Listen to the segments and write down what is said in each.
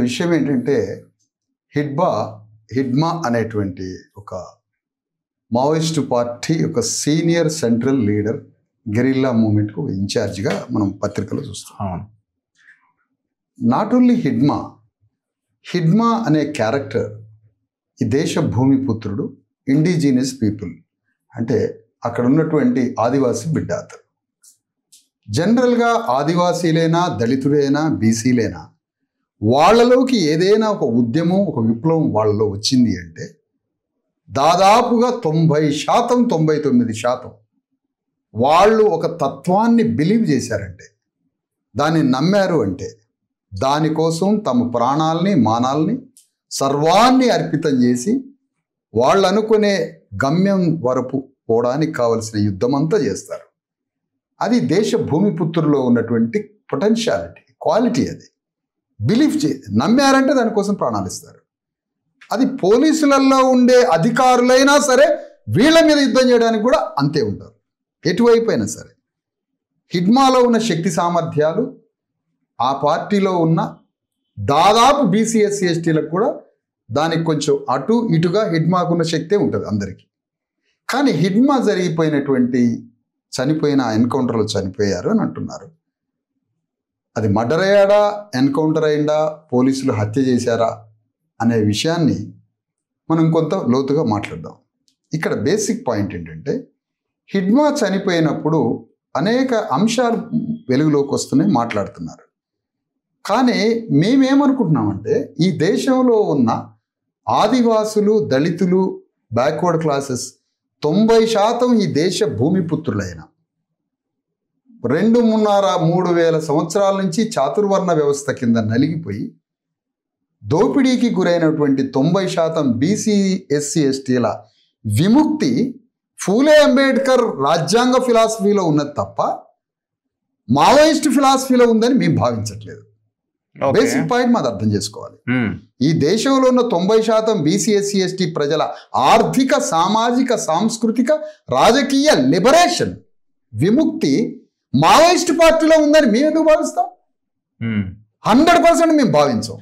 విషయం ఏంటంటే హిడ్మా అనేటువంటి ఒక మావోయిస్టు పార్టీ ఒక సీనియర్ సెంట్రల్ లీడర్ గెరిల్లా మూవ్మెంట్కు ఇన్ఛార్జిగా మనం పత్రికలో చూస్తాం. నాట్ ఓన్లీ హిడ్మా అనే క్యారెక్టర్ ఈ దేశ భూమిపుత్రుడు, ఇండిజినియస్ పీపుల్ అంటే అక్కడ ఉన్నటువంటి ఆదివాసీ బిడ్డ అతను. జనరల్గా ఆదివాసీలైనా, దళితులైనా, బీసీలైనా వాళ్ళలోకి ఏదైనా ఒక ఉద్యమం, ఒక విప్లవం వాళ్ళలో వచ్చింది అంటే దాదాపుగా 90%, 99% వాళ్ళు ఒక తత్వాన్ని బిలీవ్ చేశారంటే, దాన్ని నమ్మారు అంటే దానికోసం తమ ప్రాణాలని, మానాల్ని, సర్వాన్ని అర్పితం చేసి వాళ్ళు అనుకునే గమ్యం వరకు పోవడానికి కావలసిన యుద్ధం అంతా చేస్తారు. అది దేశ భూమిపుత్రులో ఉన్నటువంటి పొటెన్షియాలిటీ, క్వాలిటీ. అది బిలీవ్ నమ్మారంటే దానికోసం ప్రాణాలు ఇస్తారు. అది పోలీసులలో ఉండే అధికారులైనా సరే వీళ్ళ మీద యుద్ధం చేయడానికి కూడా అంతే ఉంటారు, ఎటువైపు అయినా సరే. హిడ్మాలో ఉన్న శక్తి సామర్థ్యాలు ఆ పార్టీలో ఉన్న దాదాపు బీసీ, ఎస్సీ, ఎస్టీలకు కూడా దానికి కొంచెం అటు ఇటుగా హిడ్మాకున్న శక్తే ఉంటుంది అందరికీ. కానీ హిడ్మా జరిగిపోయినటువంటి చనిపోయిన ఎన్కౌంటర్లో చనిపోయారు అని అంటున్నారు. అది మర్డర్ అయ్యాడా, ఎన్కౌంటర్ అయిందా, పోలీసులు హత్య చేశారా అనే విషయాన్ని మనం కొంత లోతుగా మాట్లాడదాం. ఇక్కడ బేసిక్ పాయింట్ ఏంటంటే హిడ్మా చనిపోయినప్పుడు అనేక అంశాలు వెలుగులోకి వస్తున్నాయి, మాట్లాడుతున్నారు. కానీ మేమేమనుకుంటున్నామంటే ఈ దేశంలో ఉన్న ఆదివాసులు, దళితులు, బ్యాక్వర్డ్ క్లాసెస్ 90% ఈ దేశ భూమిపుత్రులైన 2,500-3,000 సంవత్సరాల నుంచి చాతుర్వర్ణ వ్యవస్థ కింద నలిగిపోయి దోపిడీకి గురైనటువంటి 90% బీసీ, ఎస్సీ, ఎస్టీల విముక్తి ఫూలే అంబేద్కర్ రాజ్యాంగ ఫిలాసఫీలో ఉన్నది తప్ప మావోయిస్ట్ ఫిలాసఫీలో ఉందని మేము భావించట్లేదు. బేసిక్ పాయింట్ మాది అర్థం చేసుకోవాలి. ఈ దేశంలో ఉన్న 90% బీసీ, ఎస్సీ, ఎస్టీ ప్రజల ఆర్థిక, సామాజిక, సాంస్కృతిక, రాజకీయ లిబరేషన్, విముక్తి మావోయిస్ట్ పార్టీలో ఉందని మేము ఎందుకు భావిస్తాం? 100% మేము భావించాం.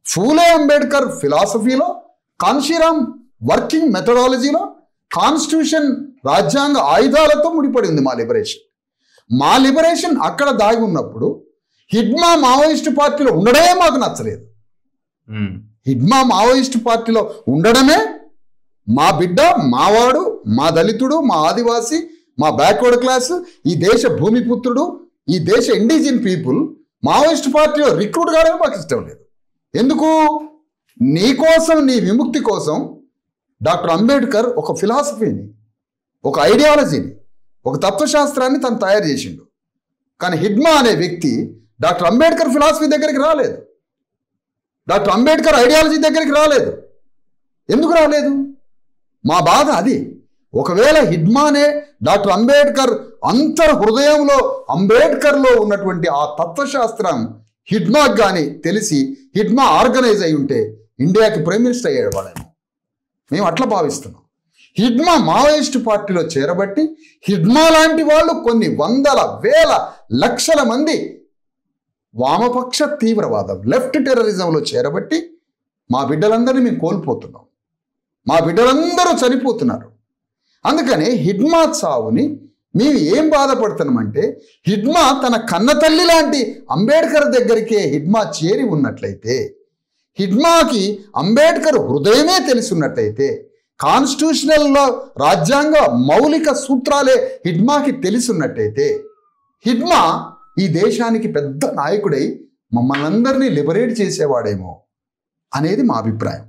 ఫూలే అంబేద్కర్ ఫిలాసఫీలో, కాన్షీరామ్ వర్కింగ్ మెథడాలజీలో, కాన్స్టిట్యూషన్ రాజ్యాంగ ఆయుధాలతో ముడిపడి ఉంది మా లిబరేషన్. మా లిబరేషన్ అక్కడ దాగి ఉన్నప్పుడు హిడ్మా మావోయిస్టు పార్టీలో ఉండడమే మాకు నచ్చలేదు. హిడ్మా మావోయిస్టు పార్టీలో ఉండడమే మా బిడ్డ, మావాడు, మా దళితుడు, మా ఆదివాసి, మా బ్యాక్వర్డ్ క్లాస్, ఈ దేశ భూమిపుత్రుడు, ఈ దేశ ఇండిజిన్ పీపుల్ మావోయిస్టు పార్టీలో రిక్రూట్ కావడమే మాకు ఇష్టం లేదు. ఎందుకు? నీ కోసం, నీ విముక్తి కోసం డాక్టర్ అంబేద్కర్ ఒక ఫిలాసఫీని, ఒక ఐడియాలజీని, ఒక తత్వశాస్త్రాన్ని తను తయారు చేసిండు. కానీ హిడ్మా అనే వ్యక్తి డాక్టర్ అంబేద్కర్ ఫిలాసఫీ దగ్గరికి రాలేదు, డాక్టర్ అంబేద్కర్ ఐడియాలజీ దగ్గరికి రాలేదు. ఎందుకు రాలేదు? మా బాధ అది. ఒకవేళ హిడ్మానే డాక్టర్ అంబేద్కర్ హృదయంలో అంబేద్కర్లో ఉన్నటువంటి ఆ తత్వశాస్త్రం హిడ్మాకి కానీ తెలిసి హిడ్మా ఆర్గనైజ్ అయి ఉంటే ఇండియాకి ప్రైమ్ మినిస్టర్ అయ్యాడు వాడేమో. మేము అట్లా భావిస్తున్నాం. హిడ్మా మావోయిస్టు పార్టీలో చేరబట్టి హిడ్మా లాంటి వాళ్ళు కొన్ని వందల, వేల, లక్షల మంది వామపక్ష తీవ్రవాదం, లెఫ్ట్ టెర్రరిజంలో చేరబట్టి మా బిడ్డలందరినీ మేము కోల్పోతున్నాం, మా బిడ్డలందరూ చనిపోతున్నారు. అందుకని హిడ్మా చావుని మేము ఏం బాధపడుతున్నామంటే హిడ్మా తన కన్నతల్లి లాంటి అంబేద్కర్ దగ్గరికే హిడ్మా చేరి ఉన్నట్లయితే, హిడ్మాకి అంబేద్కర్ హృదయమే తెలిసినట్లయితే, కాన్స్టిట్యూషనల్లో రాజ్యాంగ మౌలిక సూత్రాలే హిడ్మాకి తెలిసినట్టయితే హిడ్మా ఈ దేశానికి పెద్ద నాయకుడై మమ్మల్ని అందరినీ లిబరేట్ చేసేవాడేమో అనేది మా అభిప్రాయం.